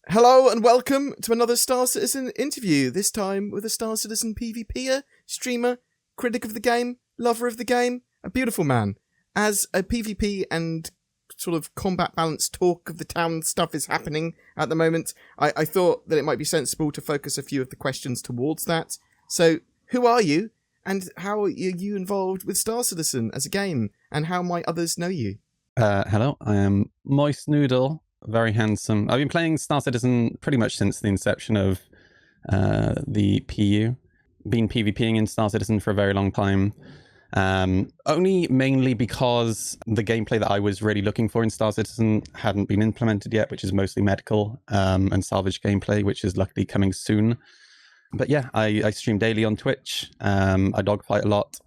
Hello and welcome to another Star Citizen interview, this time with a Star Citizen PvPer, streamer, critic of the game, lover of the game, a beautiful man. As a PvP and sort of combat balance talk of the town stuff is happening at the moment, I thought that it might be sensible to focus a few of the questions towards that. So, who are you, and how are you involved with Star Citizen as a game, and how might others know you? Hello, I am Moist Noodle, very handsome. I've been playing Star Citizen pretty much since the inception of the PU. Been PvPing in Star Citizen for a very long time. Only mainly because the gameplay that I was really looking for in Star Citizen hadn't been implemented yet, which is mostly medical and salvage gameplay, which is luckily coming soon. But yeah, I stream daily on Twitch. I dogfight a lot.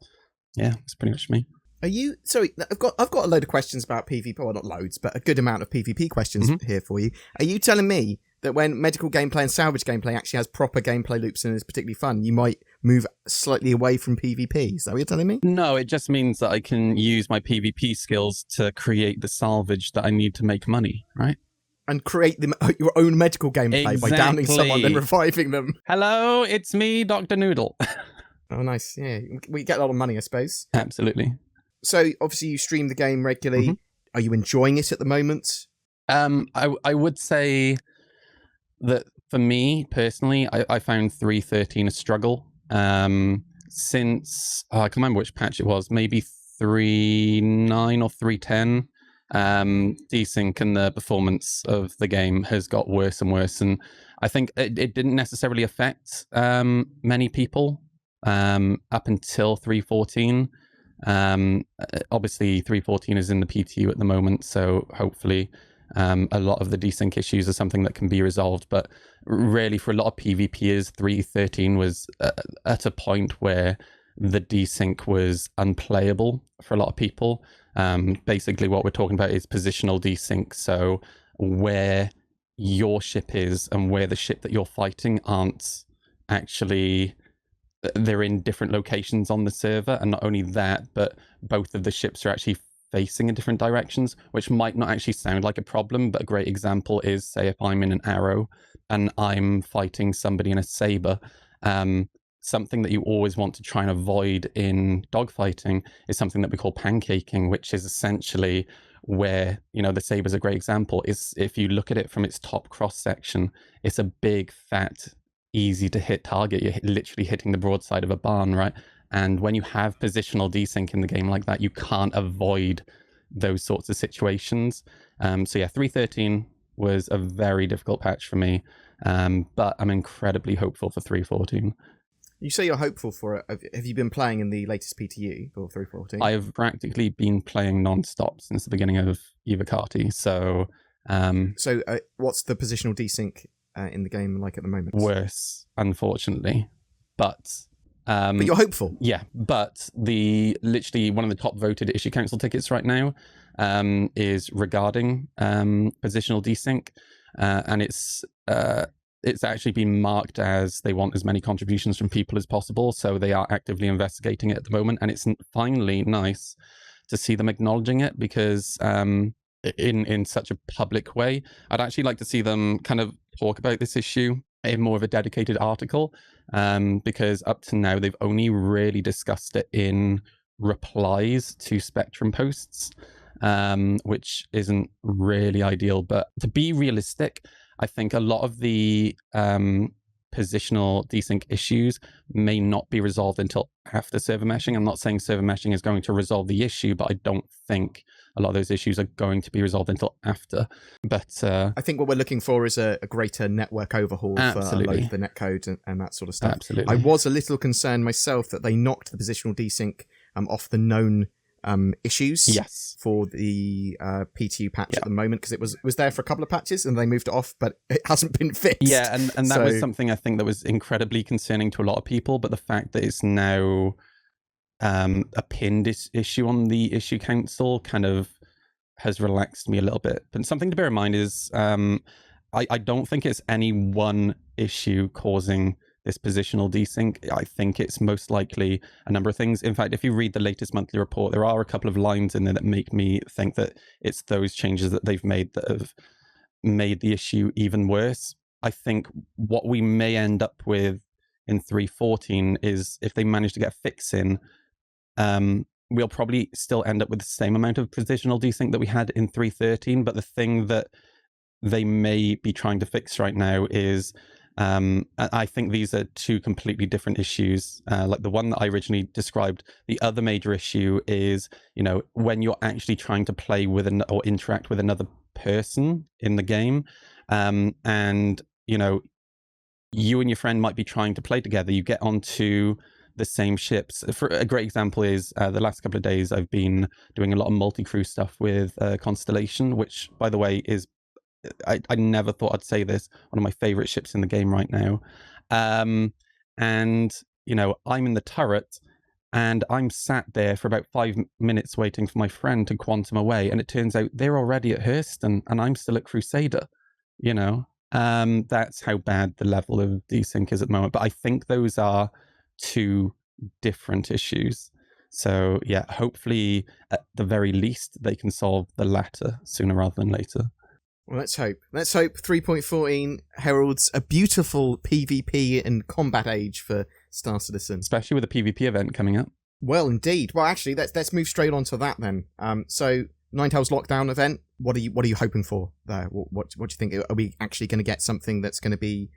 Yeah, that's pretty much me. Are you sorry? I've got a load of questions about PvP. Well, not loads, but a good amount of PvP questions here for you. Are you telling me that when medical gameplay and salvage gameplay actually has proper gameplay loops and is particularly fun, you might move slightly away from PvP? Is that what you're telling me? No, it just means that I can use my PvP skills to create the salvage that I need to make money, right? And create your own medical gameplay by downing someone and reviving them. Hello, it's me, Dr. Noodle. Oh, nice. Yeah, we get a lot of money, I suppose. Absolutely. So, obviously, you stream the game regularly. Are you enjoying it at the moment? I would say that for me, personally, I found 3.13 a struggle. Since, I can't remember which patch it was, maybe 3.9 or 3.10. Desync and the performance of the game has got worse and worse. And I think it didn't necessarily affect many people up until 3.14. Obviously 3.14 is in the PTU at the moment, so hopefully a lot of the desync issues are something that can be resolved, but really for a lot of PvPers 3.13 was at a point where the desync was unplayable for a lot of people. Basically what we're talking about is positional desync, so where your ship is and where the ship that you're fighting aren't actually, they're in different locations on the server, and not only that, but both of the ships are actually facing in different directions, which might not actually sound like a problem, but a great example is, say, if I'm in an Arrow and I'm fighting somebody in a Saber, something that you always want to try and avoid in dogfighting is something that we call pancaking, which is essentially where, you know, the Saber's a great example, is if you look at it from its top cross-section, it's a big, fat, easy to hit target. You're literally hitting the broadside of a barn, right? And when you have positional desync in the game like that, you can't avoid those sorts of situations. So yeah, 3.13 was a very difficult patch for me, but I'm incredibly hopeful for 3.14. You say you're hopeful for it. Have you been playing in the latest PTU for 3.14? I've practically been playing non-stop since the beginning of Evocati, so... what's the positional desync in the game like at the moment? Worse, unfortunately. But you're hopeful. Yeah, but literally one of the top voted issue council tickets right now is regarding positional desync, and it's actually been marked as they want as many contributions from people as possible, so they are actively investigating it at the moment, and it's finally nice to see them acknowledging it, because in such a public way. I'd actually like to see them kind of talk about this issue in more of a dedicated article, because up to now they've only really discussed it in replies to Spectrum posts, which isn't really ideal. But to be realistic, I think a lot of the positional desync issues may not be resolved until after server meshing. I'm not saying server meshing is going to resolve the issue, but I don't think a lot of those issues are going to be resolved until after. But I think what we're looking for is a greater network overhaul for a load of the netcode and that sort of stuff. Absolutely. I was a little concerned myself that they knocked the positional desync off the known issues for the PTU patch at the moment, because it was there for a couple of patches and they moved it off, but it hasn't been fixed. Yeah, and that was something I think that was incredibly concerning to a lot of people, but the fact that it's now a pinned issue on the issue council kind of has relaxed me a little bit. But something to bear in mind is I don't think it's any one issue causing this positional desync. I think it's most likely a number of things. In fact, if you read the latest monthly report, there are a couple of lines in there that make me think that it's those changes that they've made that have made the issue even worse. I think what we may end up with in 3.14 is, if they manage to get a fix in, we'll probably still end up with the same amount of positional desync that we had in 3.13. But the thing that they may be trying to fix right now is, I think these are two completely different issues. Like the one that I originally described, the other major issue is, when you're actually trying to play with or interact with another person in the game, and you and your friend might be trying to play together. You get onto the same ships. For a great example is the last couple of days I've been doing a lot of multi-crew stuff with Constellation, which, by the way, is, I never thought I'd say this, one of my favorite ships in the game right now. And I'm in the turret, and I'm sat there for about 5 minutes waiting for my friend to quantum away, and it turns out they're already at Hurston and I'm still at Crusader. That's how bad the level of desync is at the moment. But I think those are two different issues. So yeah, hopefully at the very least they can solve the latter sooner rather than later. Well, let's hope. 3.14 heralds a beautiful PvP and combat age for Star Citizen, especially with a PvP event coming up. Well, indeed. Well, actually, let's move straight on to that then. So Ninetales lockdown event. What are you hoping for there? What do you think? Are we actually going to get something that's going to be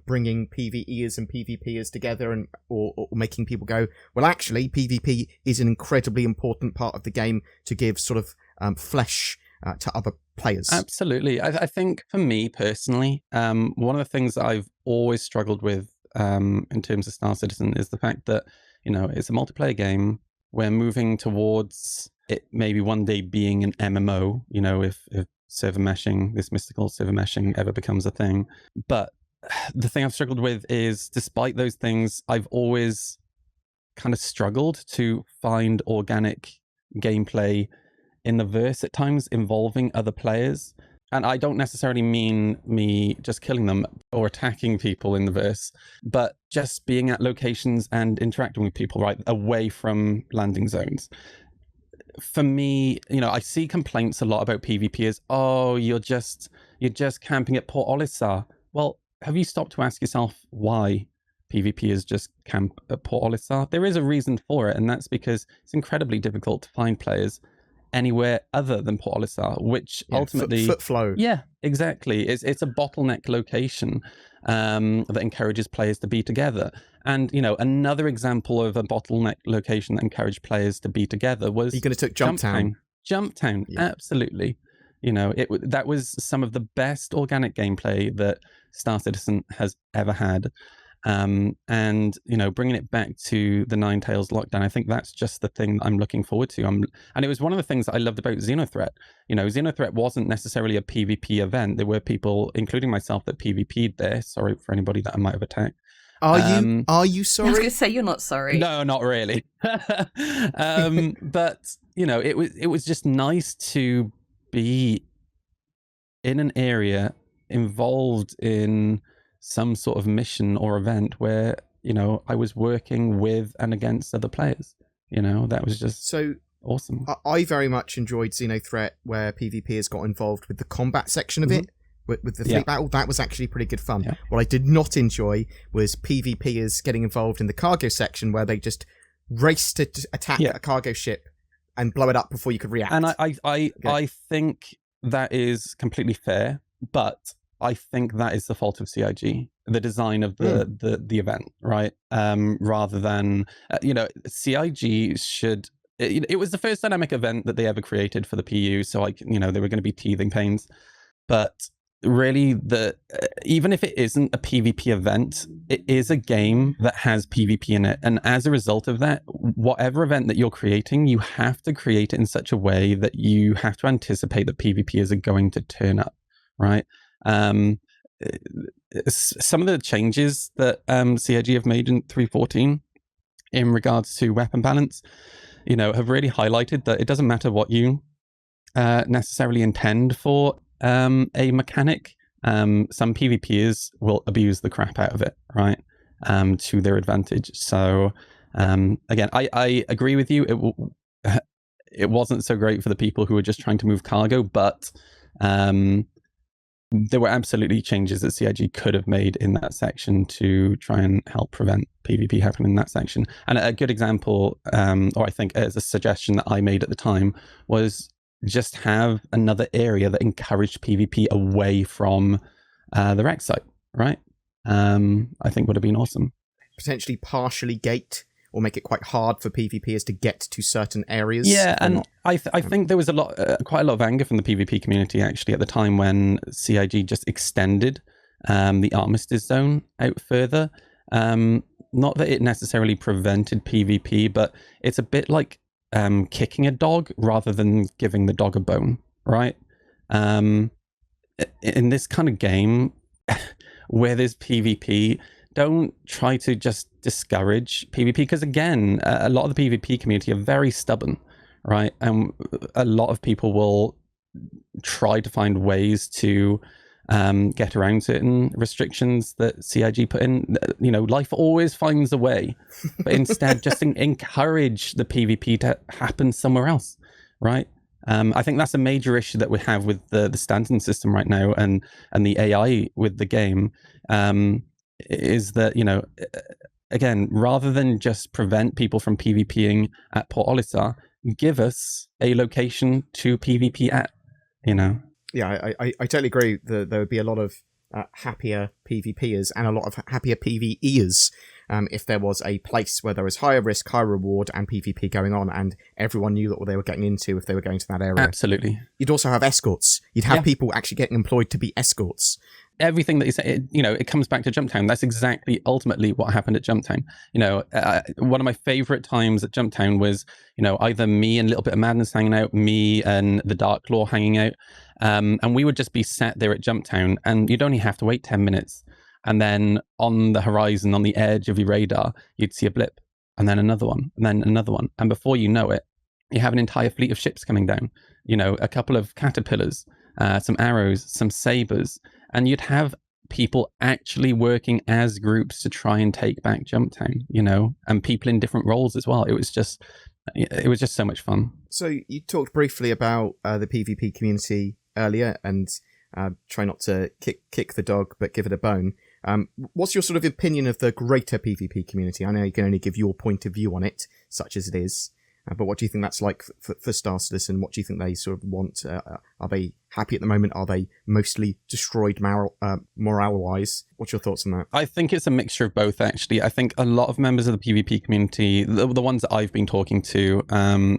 bringing PvEers and PvPers together, and or making people go, well, actually, PvP is an incredibly important part of the game to give sort of flesh to other players? Absolutely. I think for me personally, one of the things that I've always struggled with in terms of Star Citizen is the fact that, it's a multiplayer game. We're moving towards it maybe one day being an MMO, if server meshing, this mystical server meshing ever becomes a thing. But the thing I've struggled with is, despite those things, I've always kind of struggled to find organic gameplay in the verse at times involving other players. And I don't necessarily mean me just killing them or attacking people in the verse, but just being at locations and interacting with people, right, away from landing zones. For me, I see complaints a lot about PvP as, oh, you're just camping at Port Olisar. Well, have you stopped to ask yourself why PvP is just camp at Port Olisar? There is a reason for it, and that's because it's incredibly difficult to find players anywhere other than Port Olisar, which ultimately foot flow. Yeah, exactly. It's a bottleneck location that encourages players to be together. And another example of a bottleneck location that encouraged players to be together was, you're going to take Jumptown. Jumptown, yeah. Absolutely. That was some of the best organic gameplay that Star Citizen has ever had. And bringing it back to the Ninetales lockdown, I think that's just the thing that I'm looking forward to. And it was one of the things that I loved about Xenothreat. Xenothreat wasn't necessarily a PvP event. There were people, including myself, that PvP'd there. Sorry for anybody that I might have attacked. Are you sorry? I was going to say, you're not sorry. No, not really. But it was just nice to be in an area involved in some sort of mission or event where, I was working with and against other players. That was just so awesome. I very much enjoyed Xenothreat, where PvPers got involved with the combat section of it, with the fleet battle. That was actually pretty good fun. Yeah. What I did not enjoy was PvPers getting involved in the cargo section, where they just raced to attack a cargo ship and blow it up before you could react. And I think that is completely fair, but I think that is the fault of CIG, the design of the event, right? Rather than, CIG should. It was the first dynamic event that they ever created for the PU, so there were going to be teething pains. But really, even if it isn't a PvP event, it is a game that has PvP in it, and as a result of that, whatever event that you're creating, you have to create it in such a way that you have to anticipate that PvPers are going to turn up, right? Some of the changes that CIG have made in 3.14 in regards to weapon balance, have really highlighted that it doesn't matter what you necessarily intend for a mechanic. Some PvPers will abuse the crap out of it, right, to their advantage. So again, I agree with you. It wasn't so great for the people who were just trying to move cargo, but there were absolutely changes that CIG could have made in that section to try and help prevent PvP happening in that section. And a good example, or I think as a suggestion that I made at the time, was just have another area that encouraged PvP away from the rec site, right? I think would have been awesome. Potentially partially gate or make it quite hard for PvPers to get to certain areas. Yeah, and I think there was quite a lot of anger from the PvP community actually at the time when CIG just extended the Armistice Zone out further. Not that it necessarily prevented PvP, but it's a bit like kicking a dog rather than giving the dog a bone, right? In this kind of game where there's PvP, don't try to just discourage PvP, because again, a lot of the PvP community are very stubborn, right? And a lot of people will try to find ways to get around certain restrictions that CIG put in. You know, life always finds a way, but instead just encourage the PvP to happen somewhere else, right? I think that's a major issue that we have with the standing system right now, and the AI with the game, is that, you know, again, rather than just prevent people from PvPing at Port Olisar, give us a location to PvP at, you know. Yeah, I totally agree that there would be a lot of happier PvPers and a lot of happier PvEers if there was a place where there was higher risk, higher reward, and PvP going on, and everyone knew what they were getting into if they were going to that area. Absolutely. You'd also have escorts. You'd have people actually getting employed to be escorts. Everything that you say, you know, it comes back to Jumptown. That's exactly ultimately what happened at Jumptown. You know, one of my favorite times at Jumptown was, you know, either me and Little Bit of Madness hanging out, me and the Dark Claw hanging out, and we would just be sat there at Jumptown, and you'd only have to wait 10 minutes. And then on the horizon, on the edge of your radar, you'd see a blip, and then another one, and then another one. And before you know it, you have an entire fleet of ships coming down, you know, a couple of caterpillars, some arrows, some sabers, and you'd have people actually working as groups to try and take back Jumptown, you know, and people in different roles as well. It was just so much fun. So you talked briefly about the PvP community earlier, and try not to kick the dog, but give it a bone. What's your sort of opinion of the greater PvP community? I know you can only give your point of view on it, such as it is. But what do you think that's like for Star Citizen? What do you think they sort of want? Are they happy at the moment? Are they mostly destroyed morale-wise? What's your thoughts on that? I think it's a mixture of both, actually. I think a lot of members of the PvP community, the ones that I've been talking to, and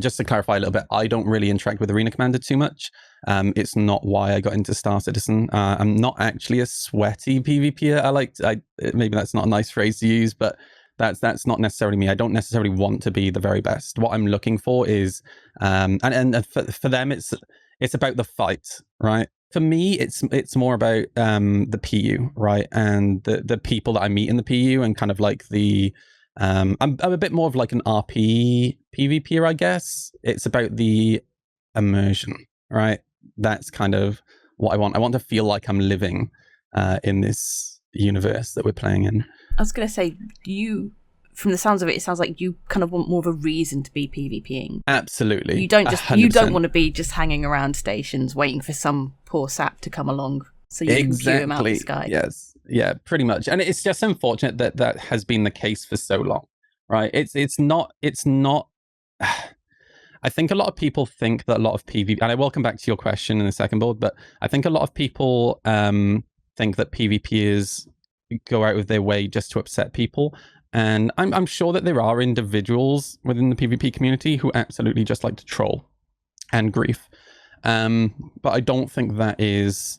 just to clarify a little bit, I don't really interact with Arena Commander too much. It's not why I got into Star Citizen. I'm not actually a sweaty PvPer. Maybe that's not a nice phrase to use, but that's not necessarily me. I don't necessarily want to be the very best. What I'm looking for is, and for them, it's about the fight, right? For me, it's more about the PU, right, and the people that I meet in the PU, and kind of like the I'm a bit more of like an RP PvPer, I guess. It's about the immersion, right? That's kind of what I want. I want to feel like I'm living in this universe that we're playing in. I was going to say, from the sounds of it, it sounds like you kind of want more of a reason to be PvPing. Absolutely. You don't 100%. Want to be just hanging around stations waiting for some poor sap to come along so you can pew him out the sky. Yes. Yeah, pretty much. And it's just unfortunate that has been the case for so long, right? It's not I think a lot of people think that a lot of PvP, and I will come back to your question in a second, Bored, but I think a lot of people think that PvPers go out of their way just to upset people. And I'm sure that there are individuals within the PvP community who absolutely just like to troll and grief. But I don't think that is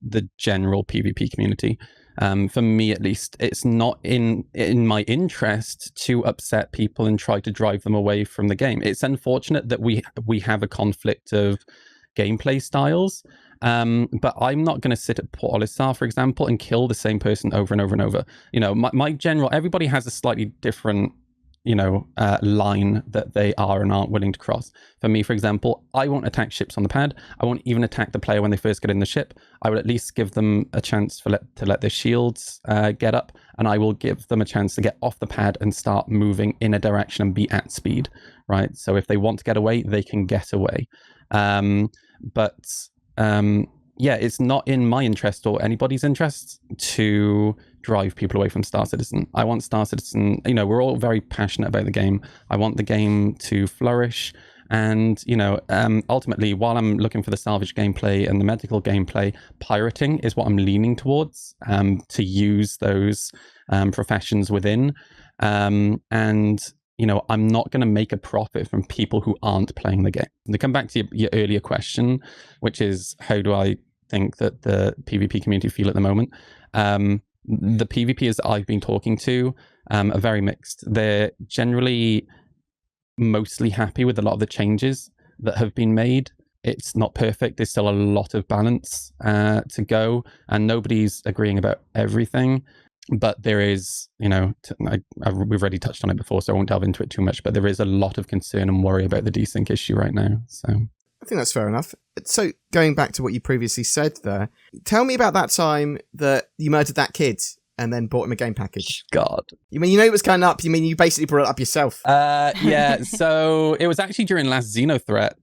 the general PvP community. For me, at least, it's not in my interest to upset people and try to drive them away from the game. It's unfortunate that we have a conflict of gameplay styles. But I'm not going to sit at Port Olisar, for example, and kill the same person over and over and over. You know, my general, everybody has a slightly different, you know, line that they are and aren't willing to cross. For me, for example, I won't attack ships on the pad. I won't even attack the player when they first get in the ship. I will at least give them a chance to let their shields get up, and I will give them a chance to get off the pad and start moving in a direction and be at speed, right? So if they want to get away, they can get away. yeah, it's not in my interest or anybody's interest to drive people away from Star Citizen. I want Star Citizen, you know, we're all very passionate about the game. I want the game to flourish. And, you know, ultimately, while I'm looking for the salvage gameplay and the medical gameplay, pirating is what I'm leaning towards, to use those professions within. And, you know, I'm not going to make a profit from people who aren't playing the game. And to come back to your earlier question, which is how do I think that the PvP community feel at the moment? The PvPers I've been talking to are very mixed. They're generally mostly happy with a lot of the changes that have been made. It's not perfect. There's still a lot of balance to go, and nobody's agreeing about everything. But there is, you know, we've already touched on it before, so I won't delve into it too much, but there is a lot of concern and worry about the desync issue right now. So I think that's fair enough. So going back to what you previously said there, tell me about that time that you murdered that kid and then bought him a game package. God. You mean, you know it was coming up? You mean you basically brought it up yourself? Yeah, so it was actually during last Xenothreat.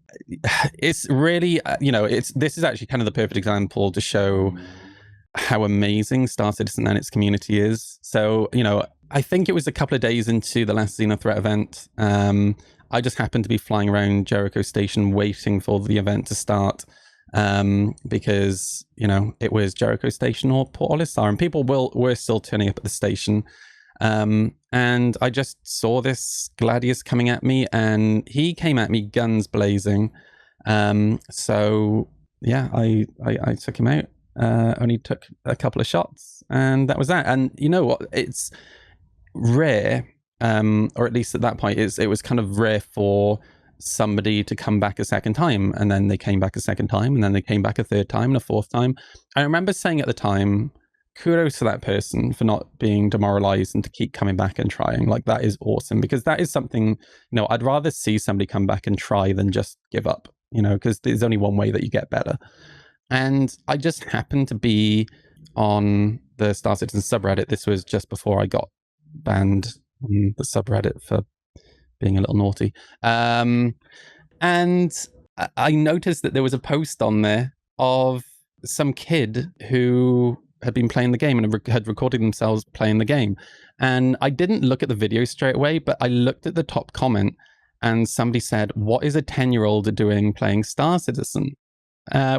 It's really, you know, this is actually kind of the perfect example to show how amazing Star Citizen and its community is. So, you know, I think it was a couple of days into the last Xenothreat event. I just happened to be flying around Jericho Station waiting for the event to start. Because, you know, it was Jericho Station or Port Olisar, and people were still turning up at the station. And I just saw this Gladius coming at me, and he came at me guns blazing. So yeah, I took him out. Only took a couple of shots, and that was that. And you know what? It's rare, or at least at that point, it was kind of rare for somebody to come back a second time, and then they came back a second time, and then they came back a third time and a fourth time. I remember saying at the time, kudos to that person for not being demoralized and to keep coming back and trying. Like, that is awesome, because that is something, you know, I'd rather see somebody come back and try than just give up, you know, because there's only one way that you get better. And I just happened to be on the Star Citizen subreddit. This was just before I got banned on the subreddit for being a little naughty. And I noticed that there was a post on there of some kid who had been playing the game and had recorded themselves playing the game. And I didn't look at the video straight away, but I looked at the top comment, and somebody said, "What is a 10-year-old doing playing Star Citizen?"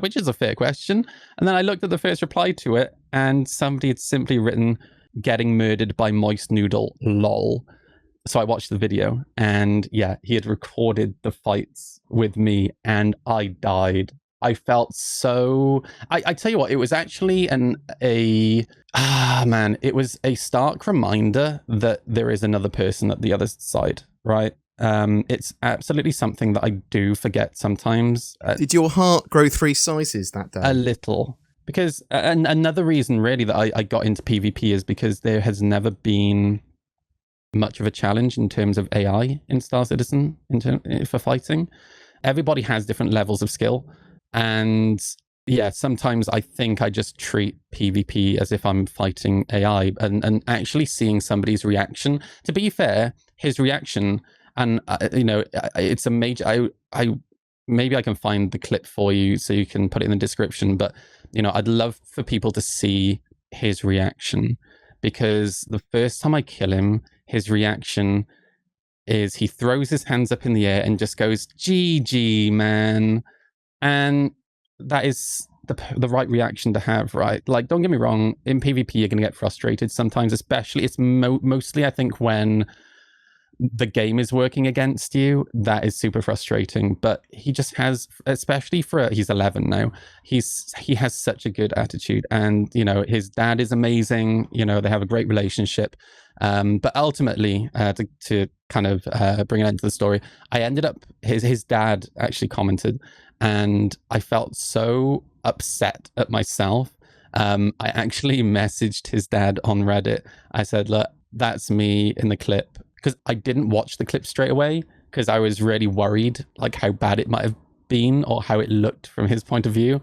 Which is a fair question. And then I looked at the first reply to it, and somebody had simply written, "Getting murdered by Moist Noodle, lol." So I watched the video, and yeah, he had recorded the fights with me, and I died. I felt so... I tell you what, it was actually it was a stark reminder that there is another person at the other side, right? It's absolutely something that I do forget sometimes. Did your heart grow 3 sizes that day? A little. Because another reason really that I got into PvP is because there has never been much of a challenge in terms of AI in Star Citizen for fighting. Everybody has different levels of skill. And yeah, sometimes I think I just treat PvP as if I'm fighting AI, and actually seeing somebody's reaction. To be fair, his reaction... And, you know, it's a major... maybe I can find the clip for you so you can put it in the description. But, you know, I'd love for people to see his reaction. Because the first time I kill him, his reaction is he throws his hands up in the air and just goes, "GG, man." And that is the right reaction to have, right? Like, don't get me wrong. In PvP, you're going to get frustrated sometimes, especially... It's mostly, I think, when the game is working against you, that is super frustrating. But he just has, especially he's 11 now, he has such a good attitude. And, you know, his dad is amazing. You know, they have a great relationship. But ultimately, to kind of bring it into the story, I ended up, his dad actually commented, and I felt so upset at myself. I actually messaged his dad on Reddit. I said, "Look, that's me in the clip." Because I didn't watch the clip straight away, because I was really worried, like, how bad it might have been or how it looked from his point of view.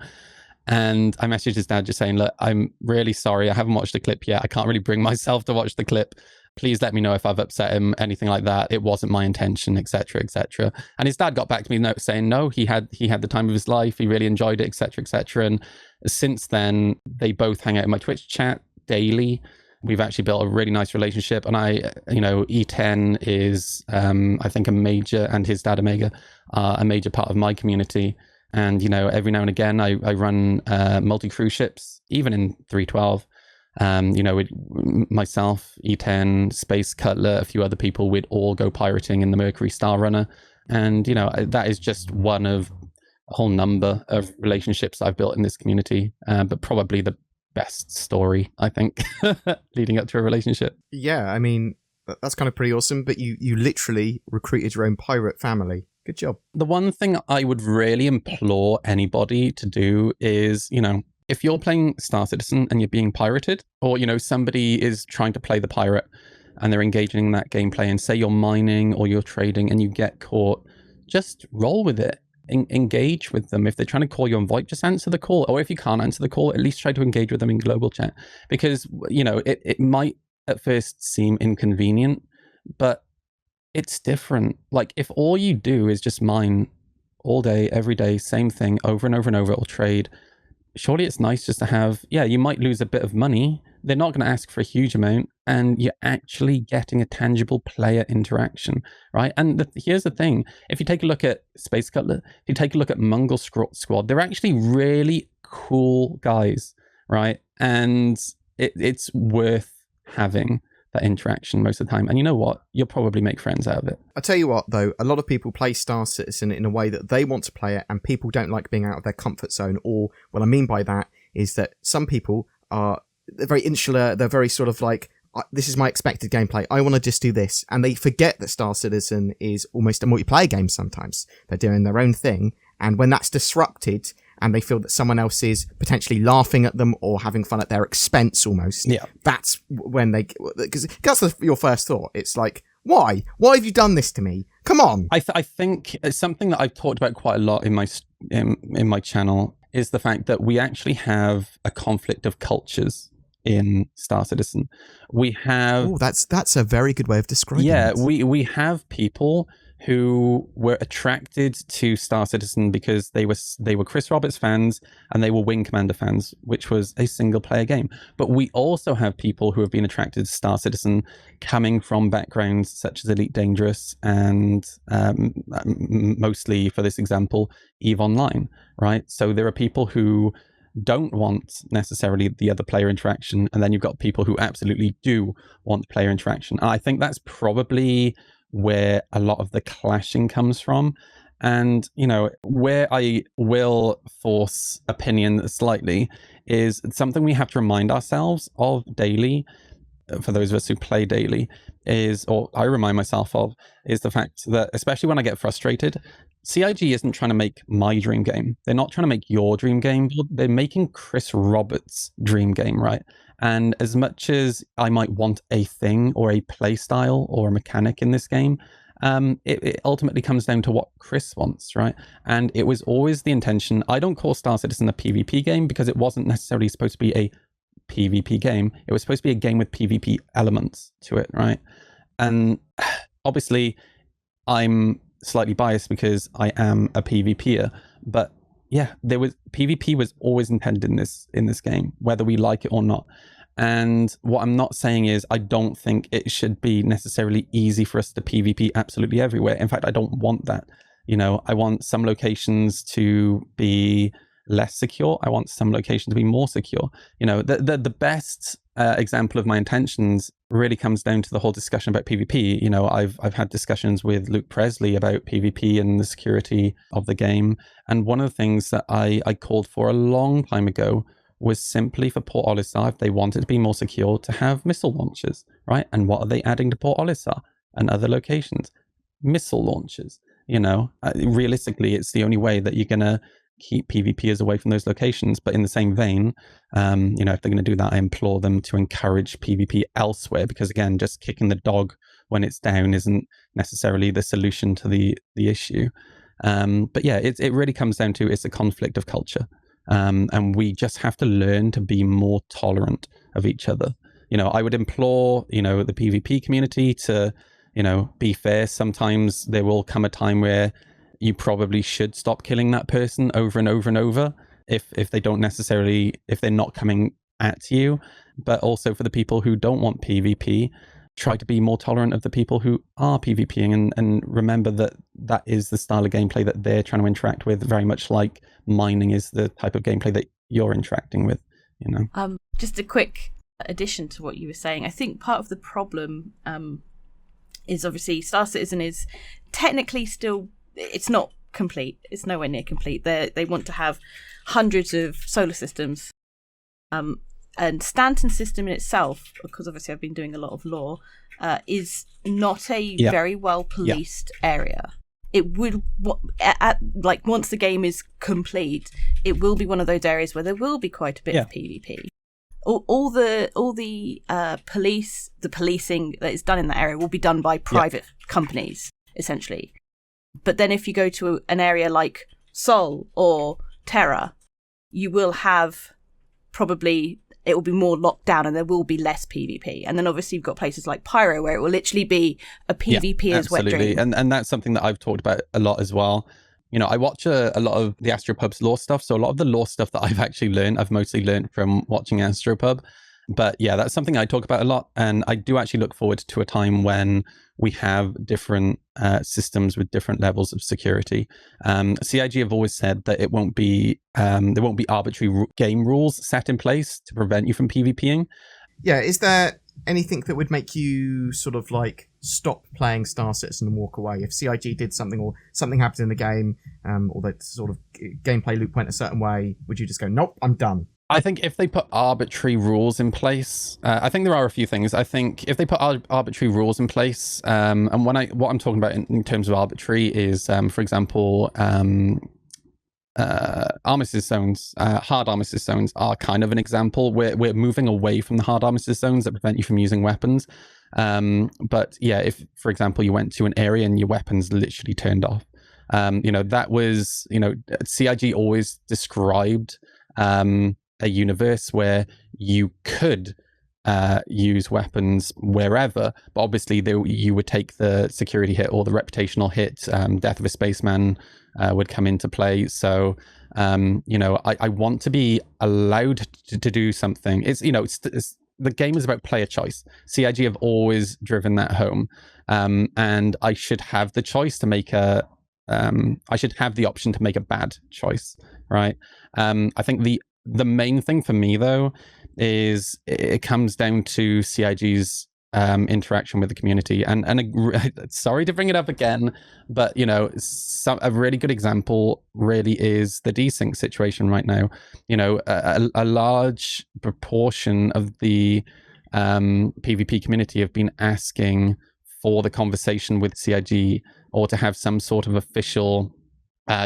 And I messaged his dad just saying, "Look, I'm really sorry. I haven't watched the clip yet. I can't really bring myself to watch the clip. Please let me know if I've upset him, anything like that. It wasn't my intention, etc., etc. And his dad got back to me saying, no, he had the time of his life. He really enjoyed it, etc., etc. And since then, they both hang out in my Twitch chat daily. We've actually built a really nice relationship. And E10 is, I think, a major, and his dad, Omega, a major part of my community. And, every now and again, I run multi-cruise ships, even in 312. Myself, E10, Space Cutler, a few other people, we'd all go pirating in the Mercury Star Runner. And, that is just one of a whole number of relationships I've built in this community, but probably the best story, I think, leading up to a relationship. Yeah, I mean, that's kind of pretty awesome, but you literally recruited your own pirate family. Good job. The one thing I would really implore anybody to do is, if you're playing Star Citizen and you're being pirated, or, somebody is trying to play the pirate and they're engaging in that gameplay, and say you're mining or you're trading and you get caught, just roll with it. Engage with them. If they're trying to call you on VoIP, just answer the call. Or if you can't answer the call, at least try to engage with them in global chat. Because, it might at first seem inconvenient, but it's different. Like, if all you do is just mine all day, every day, same thing over and over and over, or trade, surely it's nice just to have, you might lose a bit of money. They're not going to ask for a huge amount, and you're actually getting a tangible player interaction, right? And here's the thing. If you take a look at Space Cutler, if you take a look at Mongol Squad, they're actually really cool guys, right? And it's worth having that interaction most of the time. And you know what? You'll probably make friends out of it. I tell you what, though, a lot of people play Star Citizen in a way that they want to play it, and people don't like being out of their comfort zone. Or what I mean by that is that some people they're very insular. They're very sort of like, this is my expected gameplay. I want to just do this. And they forget that Star Citizen is almost a multiplayer game sometimes. They're doing their own thing. And when that's disrupted, and they feel that someone else is potentially laughing at them or having fun at their expense almost. Yeah. That's when because that's your first thought. It's like, why? Why have you done this to me? Come on. I think it's something that I've talked about quite a lot in my channel, is the fact that we actually have a conflict of cultures in Star Citizen. We have... Oh, that's a very good way of describing it. We have people who were attracted to Star Citizen because they were Chris Roberts fans and they were Wing Commander fans, which was a single player game. But we also have people who have been attracted to Star Citizen coming from backgrounds such as Elite Dangerous and mostly, for this example, EVE Online, right? So there are people who don't want necessarily the other player interaction, and then you've got people who absolutely do want player interaction. And I think that's probably where a lot of the clashing comes from. And, where I will force opinion slightly is something we have to remind ourselves of daily, for those of us who play daily, or I remind myself of, is the fact that, especially when I get frustrated, CIG isn't trying to make my dream game. They're not trying to make your dream game. They're making Chris Roberts' dream game, right? And as much as I might want a thing or a play style or a mechanic in this game, it ultimately comes down to what Chris wants, right? And it was always the intention. I don't call Star Citizen a PvP game because it wasn't necessarily supposed to be a PvP game. It was supposed to be a game with PvP elements to it, right? And obviously, I'm slightly biased because I am a PvPer, but yeah, PvP was always intended in this game, whether we like it or not. And what I'm not saying is I don't think it should be necessarily easy for us to PvP absolutely everywhere. In fact, I don't want that. I want some locations to be less secure. I want some locations to be more secure. The best example of my intentions really comes down to the whole discussion about PvP. I've had discussions with Luke Presley about PvP and the security of the game. And one of the things that I called for a long time ago was simply for Port Olisar, if they wanted to be more secure, to have missile launchers, right? And what are they adding to Port Olisar and other locations? Missile launchers. Realistically, it's the only way that you're going to keep PvPers away from those locations. But in the same vein, if they're going to do that, I implore them to encourage PvP elsewhere, because again, just kicking the dog when it's down isn't necessarily the solution to the issue. But yeah, it really comes down to, it's a conflict of culture. And we just have to learn to be more tolerant of each other. I would implore, the PvP community to, be fair. Sometimes there will come a time where you probably should stop killing that person over and over and over if they're not coming at you. But also for the people who don't want PvP, try to be more tolerant of the people who are PvPing and remember that is the style of gameplay that they're trying to interact with, very much like mining is the type of gameplay that you're interacting with, Just a quick addition to what you were saying. I think part of the problem is obviously Star Citizen is technically still, it's not complete. It's nowhere near complete. They want to have hundreds of solar systems. And Stanton's system in itself, because obviously I've been doing a lot of lore, is not a very well policed area. It would, once the game is complete, it will be one of those areas where there will be quite a bit of PvP. All the policing that is done in that area will be done by private companies, essentially. But then if you go to an area like Sol or Terra, you will have probably, it will be more locked down and there will be less PvP. And then obviously you've got places like Pyro where it will literally be a PvPer's wet dream. And that's something that I've talked about a lot as well. I watch a lot of the Astropub's lore stuff. So a lot of the lore stuff that I've actually learned, I've mostly learned from watching Astropub. But yeah, that's something I talk about a lot. And I do actually look forward to a time when we have different systems with different levels of security. CIG have always said that there won't be arbitrary game rules set in place to prevent you from PvPing. Yeah, is there anything that would make you sort of like stop playing Star Citizen and walk away? If CIG did something or something happened in the game, or that sort of gameplay loop went a certain way, would you just go, nope, I'm done? I think if they put arbitrary rules in place, I think there are a few things. I think if they put arbitrary rules in place, and what I'm talking about in terms of arbitrary is, for example, armistice zones, hard armistice zones are kind of an example. We're moving away from the hard armistice zones that prevent you from using weapons. But yeah, if, for example, you went to an area and your weapons literally turned off, that was, CIG always described a universe where you could use weapons wherever, but obviously you would take the security hit or the reputational hit. Death of a spaceman would come into play. So I want to be allowed to do something. It's the game is about player choice. CIG have always driven that home, and I should have the choice to make I should have the option to make a bad choice, right? I think the main thing for me, though, is it comes down to CIG's interaction with the community. And sorry to bring it up again, but, a really good example really is the desync situation right now. A large proportion of the PvP community have been asking for the conversation with CIG or to have some sort of official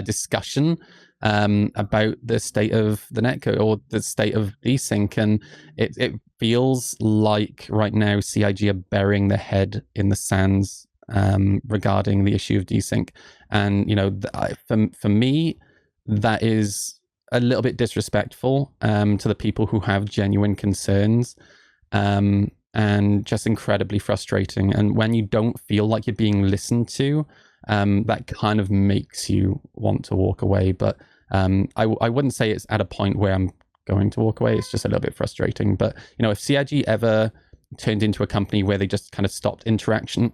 discussion about the state of the netcode or the state of desync, and it feels like right now CIG are burying their head in the sands regarding the issue of desync. And for me, that is a little bit disrespectful to the people who have genuine concerns, and just incredibly frustrating. And when you don't feel like you're being listened to, that kind of makes you want to walk away. But I wouldn't say it's at a point where I'm going to walk away. It's just a little bit frustrating. But if CIG ever turned into a company where they just kind of stopped interacting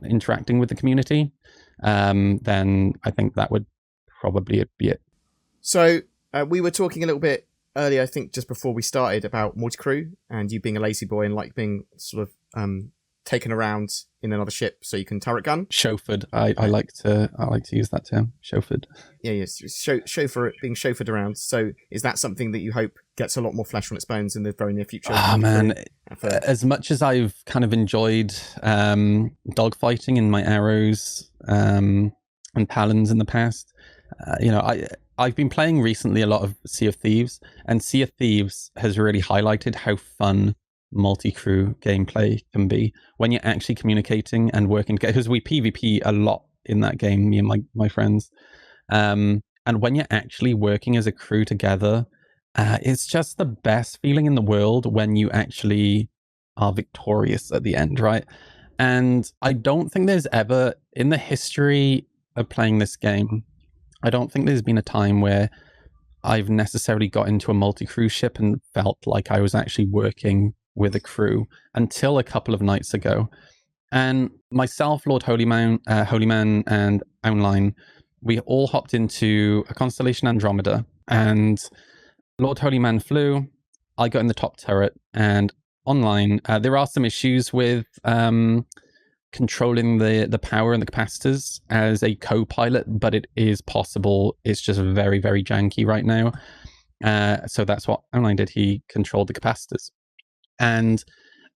with the community, then I think that would probably be it. So we were talking a little bit earlier, I think just before we started, about multi-crew and you being a lazy boy and like being sort of taken around in another ship so you can turret gun. Chauffeured. I like to use that term. Chauffeured. Yeah, yes. Being chauffeured around. So is that something that you hope gets a lot more flesh on its bones in the very near future? Oh man, as much as I've kind of enjoyed dogfighting in my arrows and talons in the past, I've been playing recently a lot of Sea of Thieves, and Sea of Thieves has really highlighted how fun multi-crew gameplay can be when you're actually communicating and working together, because we PvP a lot in that game, me and my friends, and when you're actually working as a crew together, it's just the best feeling in the world when you actually are victorious at the end, right? And I don't think there's ever, in the history of playing this game, I don't think there's been a time where I've necessarily got into a multi-crew ship and felt like I was actually working with a crew until a couple of nights ago. And myself, Lord Holyman, and Online, we all hopped into a Constellation Andromeda, and Lord Holyman flew. I got in the top turret, and Online, there are some issues with controlling the power and the capacitors as a co-pilot, but it is possible. It's just very, very janky right now. So that's what Online did. He controlled the capacitors. And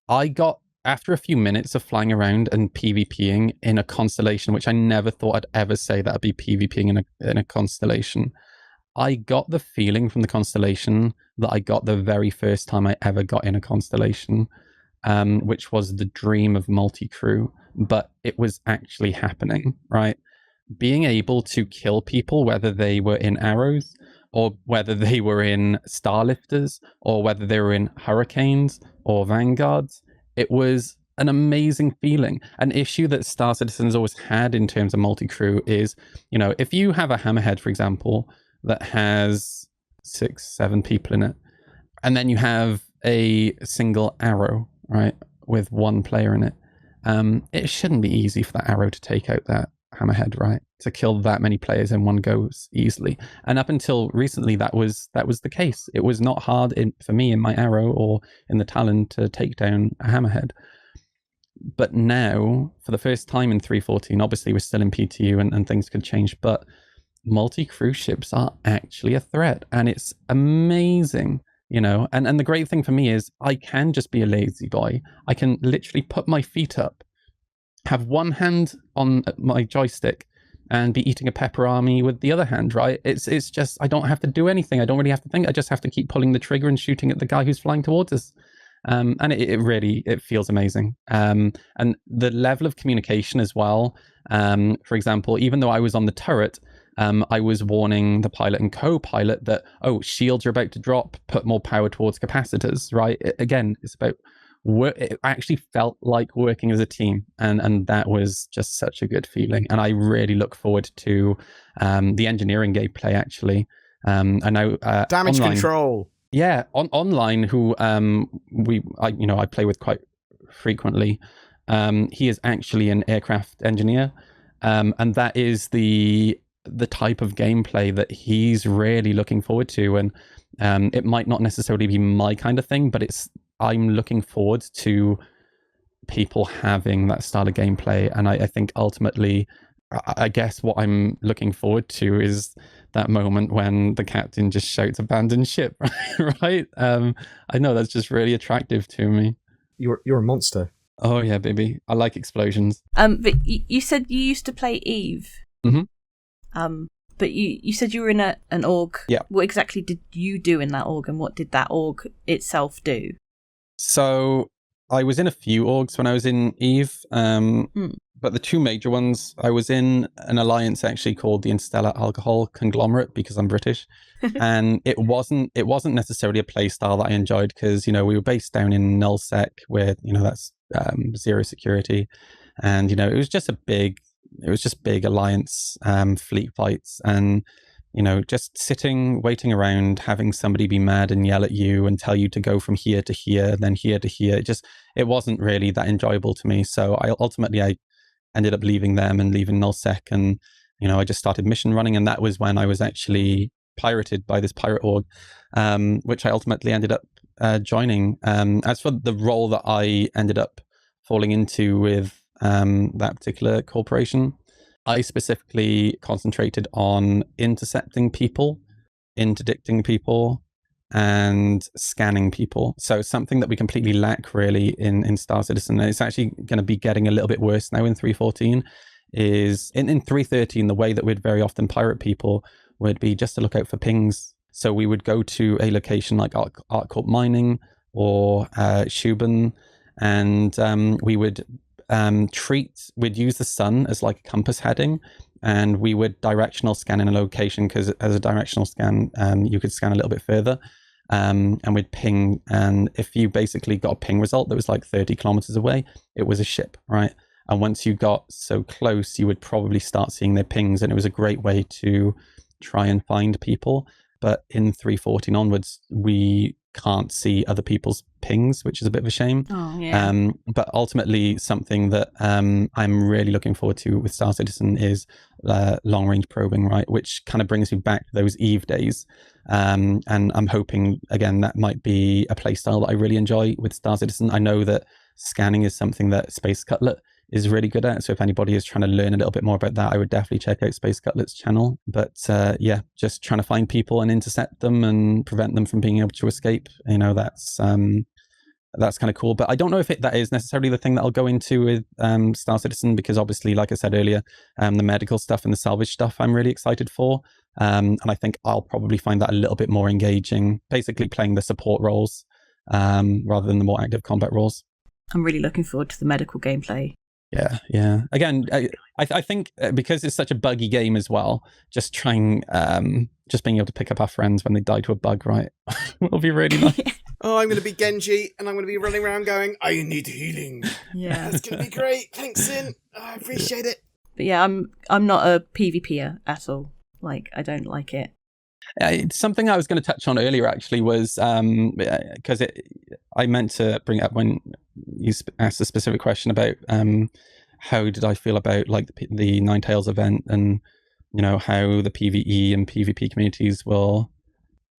I got, after a few minutes of flying around and PvPing in a constellation, which I never thought I'd ever say that I'd be PvPing in a constellation, I got the feeling from the constellation that I got the very first time I ever got in a constellation, which was the dream of multi-crew, but it was actually happening, right? Being able to kill people, whether they were in arrows or whether they were in starlifters or whether they were in hurricanes or vanguards, it was an amazing feeling. An issue that Star Citizen's always had in terms of multi-crew is, you know, if you have a hammerhead, for example, that has 6-7 people in it, and then you have a single arrow, right, with one player in it, it shouldn't be easy for that arrow to take out that hammerhead, right? To kill that many players in one go easily. And up until recently, that was the case. It was not hard for me in my arrow or in the Talon to take down a hammerhead. But now, for the first time in 3.14, obviously we're still in PTU and things could change, but multi-crew ships are actually a threat, and it's amazing. You know, and the great thing for me is I can just be a lazy boy. I can literally put my feet up, have one hand on my joystick, and be eating a pepperami with the other hand, right? It's just, I don't have to do anything. I don't really have to think. I just have to keep pulling the trigger and shooting at the guy who's flying towards us. And it really feels amazing. And the level of communication as well. For example, even though I was on the turret, I was warning the pilot and co-pilot that, oh, shields are about to drop, put more power towards capacitors, right? Again, it's about work. It actually felt like working as a team, and that was just such a good feeling. And I really look forward to the engineering gameplay, actually. I know damage online, control. Yeah, online, who I play with quite frequently. He is actually an aircraft engineer, and that is the type of gameplay that he's really looking forward to. And it might not necessarily be my kind of thing, but I'm looking forward to people having that style of gameplay. And I think ultimately, I guess what I'm looking forward to is that moment when the captain just shouts "abandon ship," right? I know that's just really attractive to me. You're a monster. Oh yeah, baby. I like explosions. But you said you used to play Eve. Mm-hmm. But you said you were in an org. Yeah. What exactly did you do in that org, and what did that org itself do? So I was in a few orgs when I was in Eve, but the two major ones, I was in an alliance actually called the Interstellar Alcohol Conglomerate, because I'm British, and it wasn't necessarily a play style that I enjoyed, because we were based down in nullsec, where that's zero security, and it was just big alliance fleet fights, and just sitting, waiting around, having somebody be mad and yell at you and tell you to go from here to here, then here to here. It wasn't really that enjoyable to me. So I ended up leaving them and leaving nullsec, and I just started mission running, and that was when I was actually pirated by this pirate org, which I ultimately ended up joining. As for the role that I ended up falling into with that particular corporation, I specifically concentrated on intercepting people, interdicting people, and scanning people. So something that we completely lack really in Star Citizen, and it's actually going to be getting a little bit worse now in 3.14, is in 3.13, the way that we'd very often pirate people would be just to look out for pings. So we would go to a location like Artcorp Mining or Shuban, and we would we'd use the sun as like a compass heading, and we would directional scan in a location, because as a directional scan, you could scan a little bit further. and we'd ping, and if you basically got a ping result that was like 30 kilometers away, it was a ship, right? And once you got so close, you would probably start seeing their pings, and it was a great way to try and find people. But in 3.14 onwards, we can't see other people's pings, which is a bit of a shame. Oh, yeah. But ultimately, something that I'm really looking forward to with Star Citizen is long-range probing, right? Which kind of brings me back to those Eve days. And I'm hoping, again, that might be a playstyle that I really enjoy with Star Citizen. I know that scanning is something that Space Cutlet is really good at. So if anybody is trying to learn a little bit more about that, I would definitely check out Space Cutlet's channel. But yeah, just trying to find people and intercept them and prevent them from being able to escape. You know, that's kind of cool. But I don't know if that is necessarily the thing that I'll go into with Star Citizen, because obviously, like I said earlier, the medical stuff and the salvage stuff I'm really excited for. And I think I'll probably find that a little bit more engaging, basically playing the support roles rather than the more active combat roles. I'm really looking forward to the medical gameplay. Yeah. Again, I think because it's such a buggy game as well, just being able to pick up our friends when they die to a bug, right? Will be really nice. Oh, I'm going to be Genji, and I'm going to be running around going, I need healing. Yeah. That's going to be great. Thanks, Sin. I appreciate it. But yeah, I'm not a PvPer at all. Like, I don't like it. It's something I was going to touch on earlier, actually, was because I meant to bring it up when you asked a specific question about how did I feel about like the Ninetales event, and you know how the PvE and PvP communities will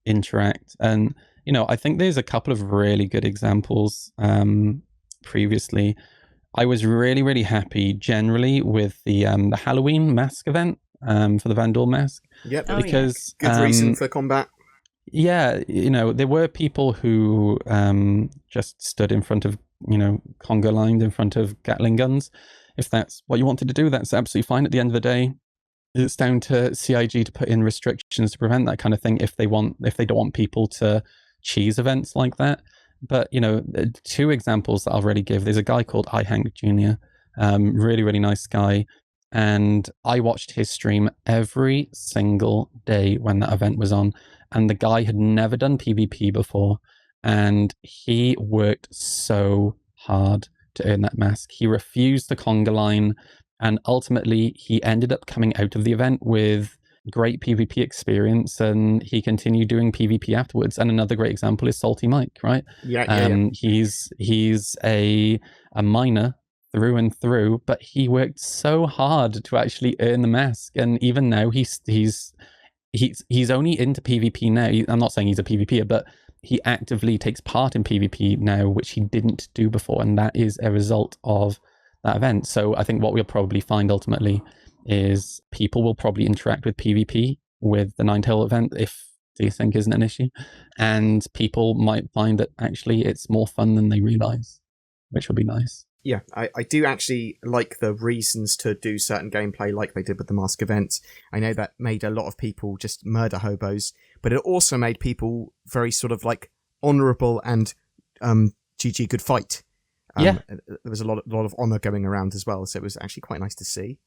interact. And you know, I think there's a couple of really good examples previously. I was really happy generally with the Halloween mask event for the Vandal mask. Yep, because good reason for combat. Yeah, you know, there were people who just stood in front of, you know, conga lined in front of Gatling guns. If that's what you wanted to do, that's absolutely fine. At the end of the day, it's down to CIG to put in restrictions to prevent that kind of thing if they don't want people to cheese events like that. But, you know, two examples that I'll really give. There's a guy called iHank Jr., really nice guy. And I watched his stream every single day when that event was on. And the guy had never done PvP before. And he worked so hard to earn that mask. He refused the conga line. And ultimately, he ended up coming out of the event with great PvP experience. And he continued doing PvP afterwards. And another great example is Salty Mike, right? Yeah. He's a miner through and through, but he worked so hard to actually earn the mask. And even now he's only into PvP now. I'm not saying he's a PvPer, but he actively takes part in PvP now, which he didn't do before, and that is a result of that event. So I think what we'll probably find ultimately is people will probably interact with PvP with the Ninetale event if desync isn't an issue, and people might find that actually it's more fun than they realize, which will be nice. Yeah, I do actually like the reasons to do certain gameplay like they did with the mask event. I know that made a lot of people just murder hobos, but it also made people very sort of like honourable and GG good fight. Yeah. There was a lot of honour going around as well, so it was actually quite nice to see.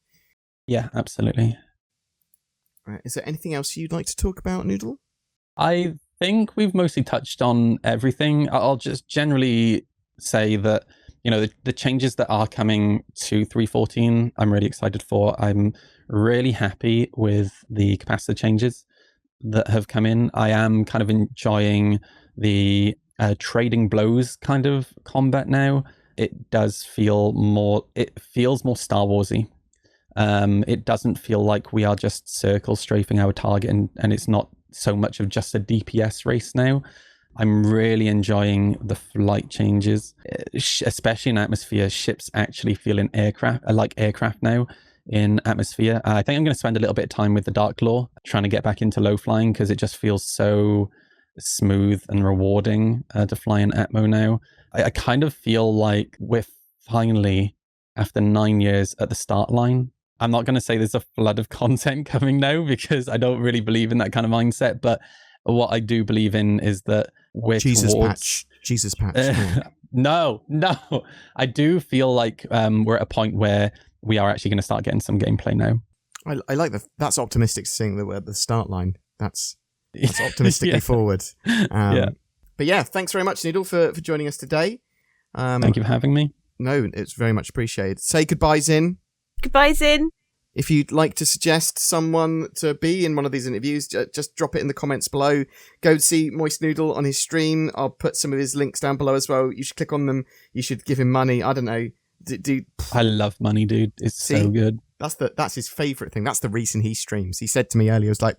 Yeah, absolutely. Right, is there anything else you'd like to talk about, Noodle? I think we've mostly touched on everything. I'll just generally say that, you know, the changes that are coming to 3.14, I'm really excited for. I'm really happy with the capacitor changes that have come in. I am kind of enjoying the trading blows kind of combat now. It does feel more, it feels more Star Warsy. It doesn't feel like we are just circle strafing our target, and it's not so much of just a DPS race now. I'm really enjoying the flight changes, especially in atmosphere. Ships actually feel like aircraft now in atmosphere. I think I'm going to spend a little bit of time with the Dark Law, trying to get back into low flying, because it just feels so smooth and rewarding to fly in Atmo now. I kind of feel like we're finally, after 9 years, at the start line. I'm not going to say there's a flood of content coming now, because I don't really believe in that kind of mindset, but what I do believe in is that we're Jesus towards... patch. No. I do feel like we're at a point where we are actually going to start getting some gameplay now. I like that's optimistic, seeing that we're at the start line. That's That's optimistically Yeah. forward. Yeah. But yeah, thanks very much, Noodle, for joining us today. Thank you for having me. No, it's very much appreciated. Say goodbye, Zin. Goodbye, Zin. If you'd like to suggest someone to be in one of these interviews, just drop it in the comments below. Go see Moist Noodle on his stream. I'll put some of his links down below as well. You should click on them. You should give him money. I don't know. I love money, dude. It's so good. That's his favourite thing. That's the reason he streams. He said to me earlier, he was like,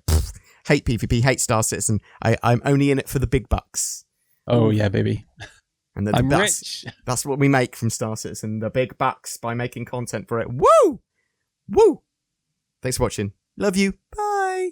hate PvP, hate Star Citizen. I'm only in it for the big bucks. Oh, yeah, baby. And I'm rich. That's what we make from Star Citizen, the big bucks, by making content for it. Woo! Woo! Thanks for watching. Love you. Bye.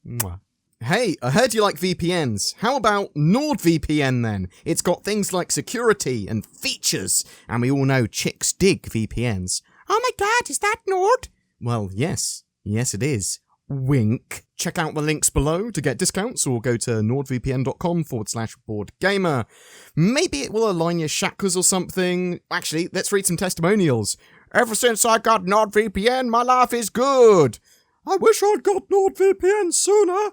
Mwah. Hey, I heard you like VPNs. How about NordVPN then? It's got things like security and features, and we all know chicks dig VPNs. Oh my god, is that Nord? Well, yes. Yes, it is. Wink. Check out the links below to get discounts, or go to nordvpn.com/BoredGamer. Maybe it will align your chakras or something. Actually, let's read some testimonials. Ever since I got NordVPN, my life is good. I wish I'd got NordVPN sooner.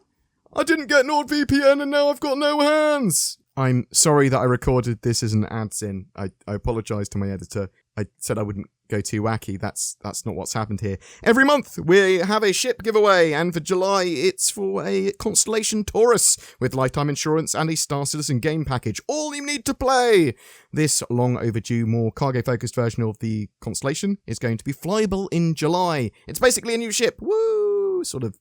I didn't get NordVPN and now I've got no hands. I'm sorry that I recorded this as an ad in. I apologise to my editor. I said I wouldn't go too wacky. That's not what's happened here. Every month we have a ship giveaway, and for July it's for a Constellation Taurus with lifetime insurance and a Star Citizen game package. All you need to play! This long overdue, more cargo-focused version of the Constellation is going to be flyable in July. It's basically a new ship. Woo! Sort of.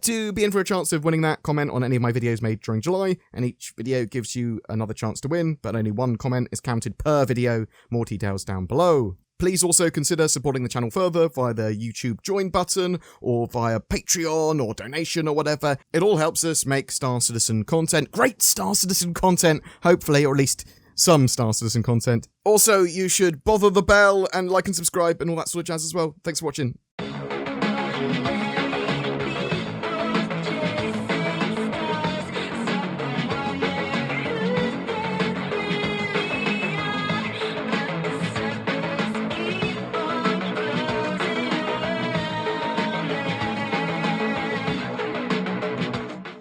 To be in for a chance of winning that, comment on any of my videos made during July, and each video gives you another chance to win, but only one comment is counted per video. More details down below. Please also consider supporting the channel further via the YouTube join button, or via Patreon, or donation, or whatever. It all helps us make Star Citizen content. Great Star Citizen content, hopefully, or at least some Star Citizen content. Also, you should bother the bell and like and subscribe and all that sort of jazz as well. Thanks for watching.